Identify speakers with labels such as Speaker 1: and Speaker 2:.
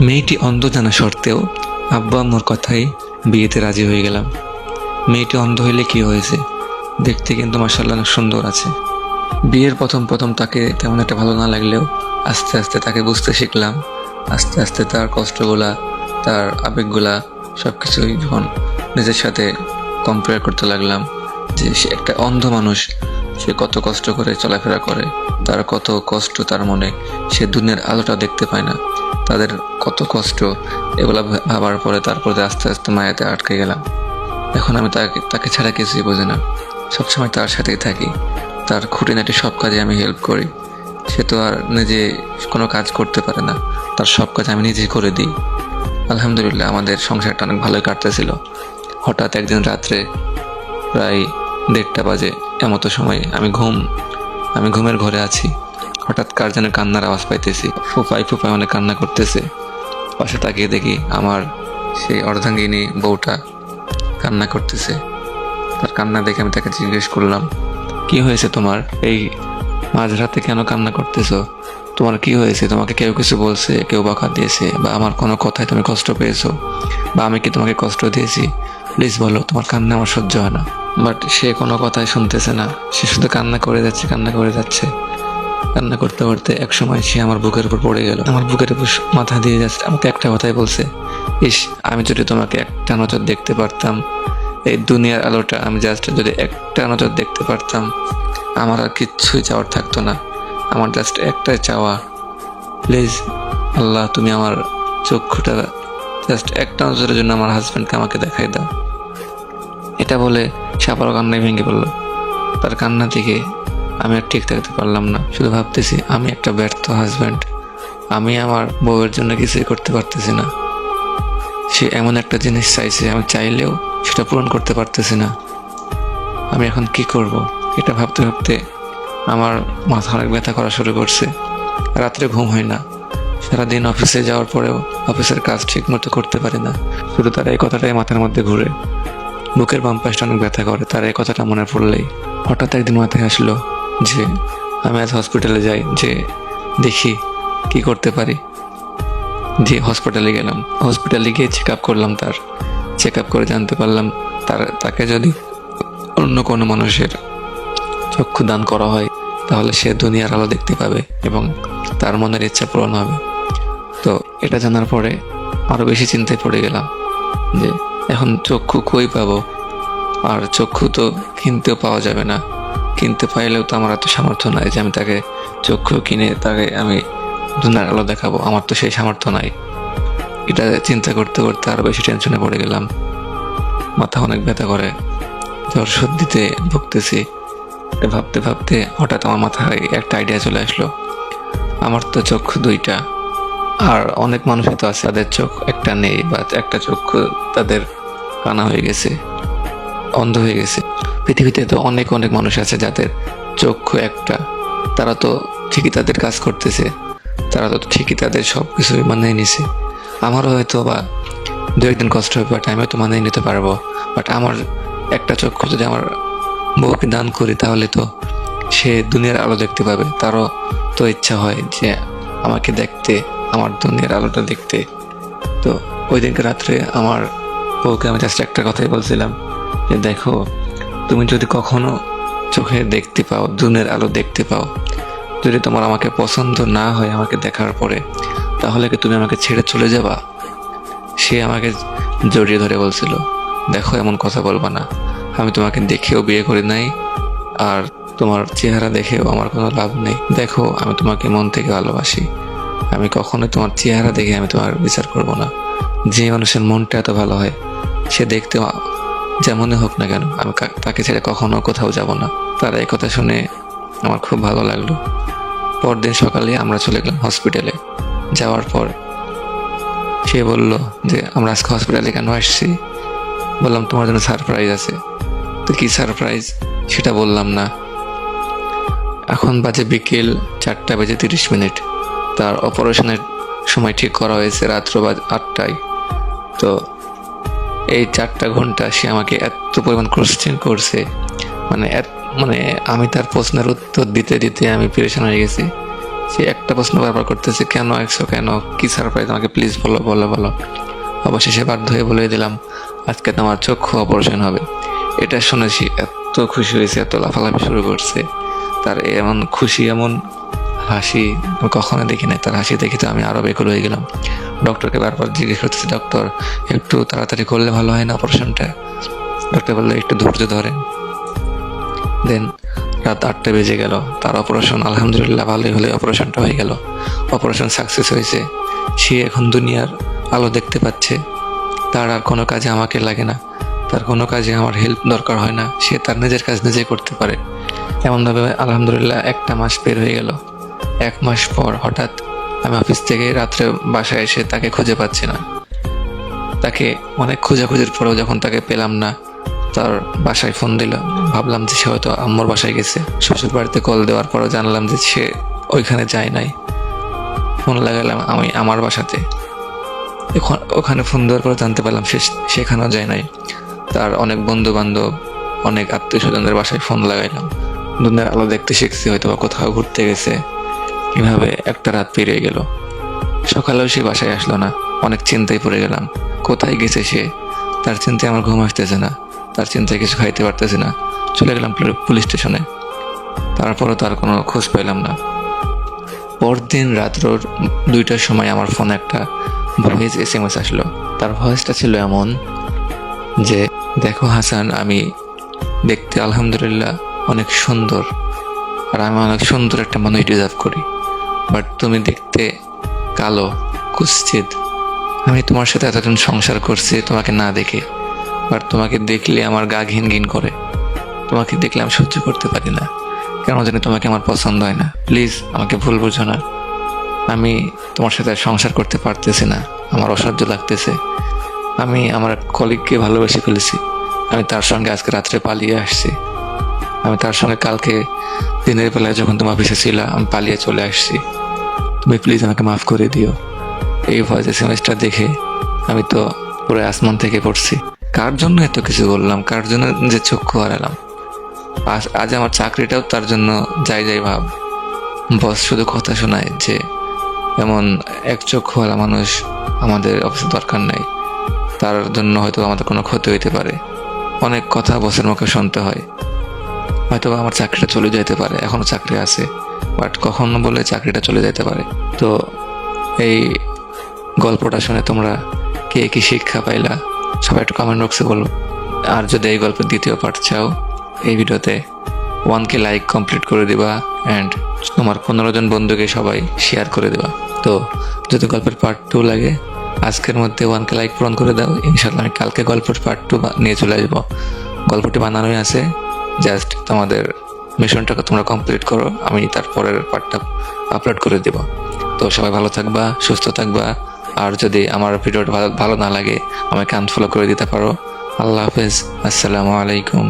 Speaker 1: মেয়েটি অন্ধ জানা সত্ত্বেও আব্বু আম্মুর কথাই বিয়েতে রাজি হয়ে গেলাম। মেয়েটি অন্ধ হইলে কি হয়েছে, দেখতে কিন্তু মাশাআল্লাহ অনেক সুন্দর আছে। বিয়ের প্রথম প্রথম তাকে তেমন একটা ভালো না লাগলেও আস্তে আস্তে তাকে বুঝতে শিখলাম। আস্তে আস্তে তার কষ্টগুলা, তার আবেগগুলা সব কিছুই যখন নিজের সাথে কম্পেয়ার করতে লাগলাম, যে সে একটা অন্ধ মানুষ, সে কত কষ্ট করে চলাফেরা করে, তার কত কষ্ট তার মনে, সে দুনিয়ার আলোটা দেখতে পায় না, তাদের কত কষ্ট, এগুলা ভাবার পরে তারপরে আস্তে আস্তে মায়াতে আটকে গেলাম। এখন আমি তাকে ছাড়া কিছুই বুঝি না, সবসময় তার সাথেই থাকি, তার খুঁটিনাটি সব কাজে আমি হেল্প করি। সে তো আর নিজে কোনো কাজ করতে পারে না, তার সব কাজ আমি নিজেই করে দিই। আলহামদুলিল্লাহ আমাদের সংসারটা অনেক ভালোই কাটতেছিল। হঠাৎ একদিন রাত্রে প্রায় 1:30 বাজে এমতো সময় আমি ঘুমের ঘরে আছি, হঠাৎ কার যেন কান্নার আওয়াজ পাইতেছি। ফুপাই অনেক কান্না করতেছে। পাশে তাকিয়ে দেখি আমার সেই অর্ধাঙ্গিনী বউটা কান্না করতেছে। তার কান্না দেখে আমি তাকে জিজ্ঞেস করলাম, কি হয়েছে তোমার, এই মাঝরাতে কেন কান্না করতেছো? তোমার কি হয়েছে? তোমাকে কেউ কিছু বলছে, কেউ বকা দিয়েছে, বা আমার কোনো কথায় তুমি কষ্ট পেয়েছো, বা আমি কি তোমাকে কষ্ট দিয়েছি? প্লিজ বলো, তোমার কান্না আমার সহ্য হয় না। বাট সে কোনো কথাই শুনতেছে না, সে শুধু কান্না করে যাচ্ছে। কান্না করতে করতে এক সময় সে আমার বুকের উপর পড়ে গেল, আমার বুকের উপর মাথা দিয়ে যাচ্ছে। আমাকে একটা কথাই বলছে, ইস, আমি যদি তোমাকে একটা নজর দেখতে পারতাম, এই দুনিয়ার আলোটা আমি জাস্ট যদি একটা নজর দেখতে পারতাম, আমার আর কিচ্ছুই চাওয়ার থাকতো না। আমার জাস্ট একটাই চাওয়া, প্লিজ আল্লাহ, তুমি আমার চক্ষুটা জাস্ট একটা নজরের জন্য আমার হাজব্যান্ডকে আমাকে দেখাই দাও। এটা বলে সে আবারও কান্নায় ভেঙে পড়লো। তার কান্না থেকে আমি আর ঠিক থাকতে পারলাম না, শুধু ভাবতেছি আমি একটা ব্যর্থ হাজব্যান্ড, আমি আমার বউয়ের জন্য কিছুই করতে পারতেছি না। সে এমন একটা জিনিস চাইছে, আমি চাইলেও সেটা পূরণ করতে পারতেছি না। আমি এখন কি করব? এটা ভাবতে ভাবতে আমার মাথা অনেক ব্যথা করা শুরু করছে। রাত্রে ঘুম হয় না, সারাদিন অফিসে যাওয়ার পরেও অফিসের কাজ ঠিক মতো করতে পারি না। শুধু তার এই কথাটাই মাথার মধ্যে ঘুরে, বুকের বাম পাশটা অনেক ব্যথা করে তার এই কথাটা মনে পড়লেই। হঠাৎ একদিন মাথায় আসলো যে আমি আজ হসপিটালে যাই, যে দেখি কি করতে পারি। যে হসপিটালে গেলাম, হসপিটালে গিয়ে চেক আপ করলাম। তার চেক আপ করে জানতে পারলাম তাকে যদি অন্য কোনো মানুষের চক্ষু দান করা হয়, তাহলে সে দুনিয়ার আলো দেখতে পাবে এবং তার মনের ইচ্ছা পূরণ হবে। তো এটা জানার পরে আরো বেশি চিন্তায় পড়ে গেলাম যে এখন চক্ষু কই পাবো, আর চক্ষু তো কিনতেও পাওয়া যাবে না। কিনতে পাইলেও তো আমার এত সামর্থ্য নাই যে আমি তাকে চক্ষু কিনে তাকে আমি দুনিয়ার আলো দেখাবো, আমার তো সেই সামর্থ্য নাই। এটা চিন্তা করতে করতে আরো বেশি টেনশনে পড়ে গেলাম। মাথা অনেক ব্যথা করে, জ্বর সর্দিতে ভুগতেছি। ভাবতে ভাবতে হঠাৎ আমার মাথায় একটা আইডিয়া চলে আসলো, আমার তো চক্ষু 2টা, আর অনেক মানুষই তো আছে তাদের চোখ একটা নেই, বা একটা চক্ষু তাদের কানা হয়ে গেছে, অন্ধ হয়ে গেছে। পৃথিবীতে তো অনেক মানুষ আছে যাদের চক্ষু একটা, তারা তো ঠিকই তাদের কাজ করতেছে, তারা তো ঠিকই তাদের সব কিছু মানিয়ে নিছে। আমারও হয়তো বা 2-1 দিন কষ্ট হবে, বাট আমিও তো মানিয়ে নিতে পারবো। বাট আমার একটা চক্ষু যদি আমার বউকে দান করি, তাহলে তো সে দুনিয়ার আলো দেখতে পাবে। তারও তো ইচ্ছা হয় যে আমাকে দেখতে, আমার দুনিয়ার আলোটা দেখতে। তো ওই দিনকে রাত্রে আমার বউকে আমি জাস্ট একটা কথাই বলছিলাম যে দেখো, তুমি যদি কখনো চোখে দেখতে পাও, দুনিয়ার আলো দেখতে পাও, যদি তোমার আমাকে পছন্দ না হয় আমাকে দেখার পরে, তাহলে কি তুমি আমাকে ছেড়ে চলে যাবা? সে আমাকে জড়িয়ে ধরে বলছিল, দেখো, এমন কথা বলবা না, আমি তোমাকে দেখেও বিয়ে করি নাই, আর তোমার চেহারা দেখেও আমার কোনো লাভ নেই। দেখো, আমি তোমাকে মন থেকে ভালোবাসি, আমি কখনো তোমার চেহারা দেখে আমি তোমার বিচার করব না। যে মানুষের মনটা এত ভালো হয়, সে দেখতে যেমনই হোক না কেন, আমি তাকে ছেড়ে কখনো কোথাও যাব না। তার এই কথা শুনে আমার খুব ভালো লাগলো। পরদিন সকালে আমরা চলে গেলাম হসপিটালে। যাওয়ার পর সে বলল যে আমরা আজকে হসপিটালে কেন আসছি। বললাম তোমার জন্য সারপ্রাইজ আছে। তো কি সারপ্রাইজ সেটা বললাম না। এখন বাজে বিকেল 4:30। তার অপারেশনের সময় ঠিক করা হয়েছে রাত্র 8টায়। তো এই 4টা ঘন্টা সে আমাকে এত পরিমাণ কোশ্চেন করছে, মানে আমি তার প্রশ্নের উত্তর দিতে দিতে আমি পেরেশান হয়ে গেছি। সে একটা প্রশ্ন বারবার করতেছে, কেন আসছো, কেন, কি সারপ্রাইজ, আমাকে প্লিজ বলো বলো বলো। অবশেষে বাধ্য হয়ে বলে দিলাম, আজকে তোমার চক্ষু অপারেশন হবে। এটা শুনেছি এত খুশি হয়েছে, এত লাফালাফি শুরু করছে। তার এমন খুশি, এমন হাসি আমি কখনো দেখি নাই। তার হাসি দেখে তো আমি আরও বেকুল হয়ে গেলাম। ডক্টরকে বারবার জিজ্ঞেস করতেছি, ডক্টর একটু তাড়াতাড়ি করলে ভালো হয় না অপারেশনটা? ডক্টর বললো একটু ধৈর্য ধরেন। দেন রাত 8টা বেজে গেল। তার অপারেশন আলহামদুলিল্লাহ ভালোই হলে অপারেশনটা হয়ে গেল। অপারেশন সাকসেস হয়েছে। সে এখন দুনিয়ার আলো দেখতে পাচ্ছে। তার আর কোনো কাজে আমাকে লাগে না, তার কোনো কাজে আমার হেল্প দরকার হয় না। সে তার নিজের কাজ নিজেই করতে পারে। এমনভাবে আলহামদুলিল্লাহ 1টা মাস বের হয়ে গেল। 1 মাস পর হঠাৎ আমি অফিস থেকে রাত্রে বাসায় এসে তাকে খুঁজে পাচ্ছি না। তাকে অনেক খোঁজাখুঁজির পরেও যখন তাকে পেলাম না, তার বাসায় ফোন দিলাম। ভাবলাম যে সে হয়তো আম্মুর বাসায় গেছে। শ্বশুর বাড়িতে কল দেওয়ার পরও জানলাম যে সে ওইখানে যায় নাই। ফোন লাগালাম আমি আমার বাসাতে। ওখানে ফোন দেওয়ার পর জানতে পারলাম সেখানেও যায় নাই। তার অনেক বন্ধু বান্ধব, অনেক আত্মীয় স্বজনদের বাসায় ফোন লাগাইলাম। দুনিয়ার আলো দেখতে শিখছি, হয়তো বা কোথাও ঘুরতে গেছে। এভাবে একটা রাত পেরিয়ে গেল। সকালেও সে বাসায় আসলো না। অনেক চিন্তায় পড়ে গেলাম, কোথায় গেছে সে। তার চিন্তায় আমার ঘুম আসতেছে না, তার চিন্তায় কিছু খাইতে পারতেছি না। চলে গেলাম পুলিশ স্টেশনে। তারপরও তার কোনো খোঁজ পেলাম না। পরদিন রাত্র 2টার সময় আমার ফোনে একটা ভয়েস SMS আসলো। তার ভয়েসটা ছিল এমন যে, দেখো হাসান, আমি দেখতে আলহামদুলিল্লাহ অনেক সুন্দর, আর আমি অনেক সুন্দর একটা মানুষ ডিজার্ভ করি, বাট তুমি দেখতে কালো, কুৎসিত। আমি তোমার সাথে এতদিন সংসার করছি তোমাকে না দেখে, বাট তোমাকে দেখলে আমার গা ঘিন ঘিন করে। তোমাকে দেখলে আমি সহ্য করতে পারি না, কেন জানি তোমাকে আমার পছন্দ হয় না। প্লিজ আমাকে ভুল বুঝো না। আমি তোমার সাথে সংসার করতে পারতেছি না, আমার অসহ্য লাগতেছে। আমি আমার কলিগকে ভালোবেসে ফেলেছি। আমি তার সঙ্গে আজকে রাত্রে পালিয়ে আসছি। আমি তার সঙ্গে কালকে দিনের বেলায় যখন তোমার অফিসে ছিল, আমি পালিয়ে চলে আসছি। তুমি প্লিজ আমাকে মাফ করে দিও। এই ভয়েস SMS-টা দেখে আমি তো পুরো আসমান থেকে পড়ছি। কার জন্য এত কিছু বললাম, কার জন্য যে চক্ষু হারালাম। আজ আমার চাকরিটাও তার জন্য যাই যাই ভাব। বস শুধু কথা শোনায় যে এমন এক চক্ষু হারা মানুষ আমাদের অফিসে দরকার নাই, তার জন্য হয়তো আমাদের কোনো ক্ষতি হইতে পারে। অনেক কথা বসের মুখে শুনতে হয়। হয়তো আমার চাকরিটা চলে যেতে পারে, এখনো চাকরি আছে, বাট কখনো বলে চাকরিটা চলে যেতে পারে। তো এই গল্পটা শুনে তোমরা কে কি শিক্ষা পাইলা সবাই একটু কমেন্ট বক্সে বলো। আর যদি এই গল্পের দ্বিতীয় পার্ট চাও, এই ভিডিওতে 1K লাইক কমপ্লিট করে দিবা অ্যান্ড তোমার 15 জন বন্ধুকে সবাই শেয়ার করে দেবা। তো যদি গল্পের পার্ট 2 লাগে, আজকের মধ্যে 1K লাইক পূরণ করে দাও। ইনশাল্লাহ আমি কালকে গল্পের পার্ট 2 নিয়ে চলে আসবো। গল্পটি বানানোই আছে, জাস্ট তোমাদের মিশনটাকে তোমরা কমপ্লিট করো, আমি তারপরের পার্টটা আপলোড করে দেব। তো সবাই ভালো থাকবা, সুস্থ থাকবা। আর যদি আমার ভিডিওটা ভালো না লাগে, আমাকে আনফলো করে দিতে পারো। আল্লাহ হাফেজ, আসসালামু আলাইকুম।